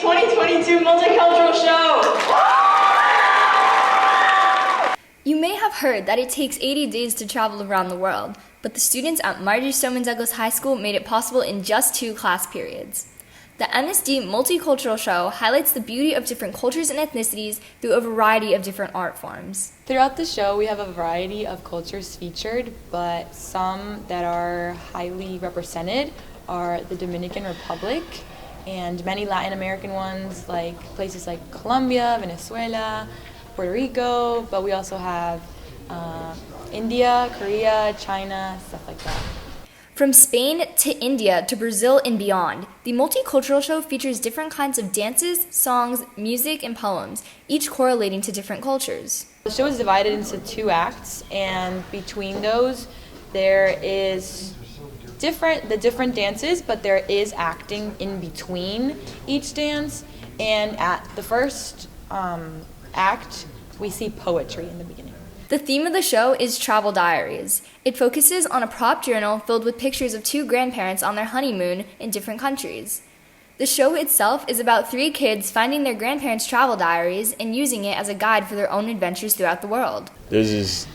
FN2022 Multicultural Show! You may have heard that it takes 80 days to travel around the world, but the students at Marjorie Stoneman Douglas High School made it possible in just 2 class periods. The MSD Multicultural Show highlights the beauty of different cultures and ethnicities through a variety of different art forms. Throughout the show, we have a variety of cultures featured, but some that are highly represented are the Dominican Republic and many Latin American ones, like places like Colombia, Venezuela, Puerto Rico, but we also have India, Korea, China, stuff like that. From Spain to India to Brazil and beyond, the Multicultural Show features different kinds of dances, songs, music, and poems, each correlating to different cultures. The show is divided into 2 acts, and between those there is the different dances, but there is acting in between each dance. And at the first act, we see poetry in the beginning. The theme of the show is Travel Diaries. It focuses on a prop journal filled with pictures of 2 grandparents on their honeymoon in different countries. The show itself is about 3 kids finding their grandparents' travel diaries and using it as a guide for their own adventures throughout the world. There's this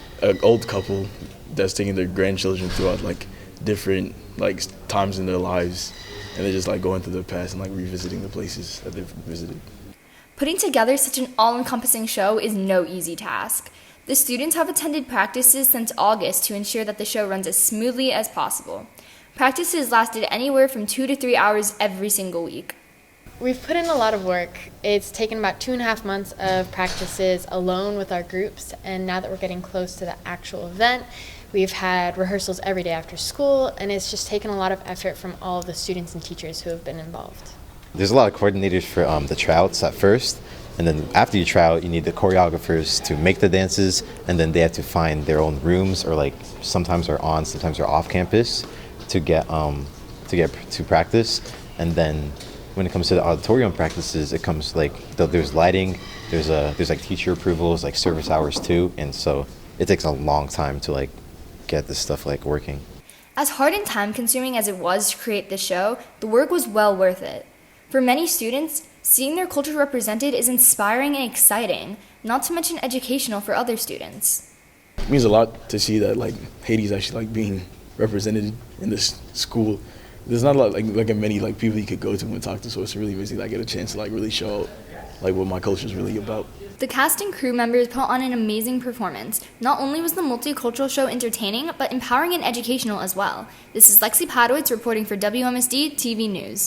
old couple that's taking their grandchildren throughout different times in their lives, and they're just going through their past and revisiting the places that they've visited. Putting together such an all-encompassing show is no easy task. The students have attended practices since August to ensure that the show runs as smoothly as possible. Practices lasted anywhere from 2 to 3 hours every single week. We've put in a lot of work. It's taken about 2.5 months of practices alone with our groups, and now that we're getting close to the actual event, we've had rehearsals every day after school, and it's just taken a lot of effort from all of the students and teachers who have been involved. There's a lot of coordinators for the tryouts at first, and then after you try out, you need the choreographers to make the dances, and then they have to find their own rooms, or sometimes are on, sometimes are off campus to get to practice. And then when it comes to the auditorium practices, it comes there's lighting, there's teacher approvals, service hours too, and so it takes a long time to get this stuff working. As hard and time-consuming as it was to create this show, the work was well worth it. For many students, seeing their culture represented is inspiring and exciting, not to mention educational for other students. It means a lot to see that Haiti's actually being represented in this school. There's not a lot many people you could go to and talk to, so it's really amazing that I get a chance to really show what my culture is really about. The cast and crew members put on an amazing performance. Not only was the Multicultural Show entertaining, but empowering and educational as well. This is Lexi Padowitz reporting for WMSD TV News.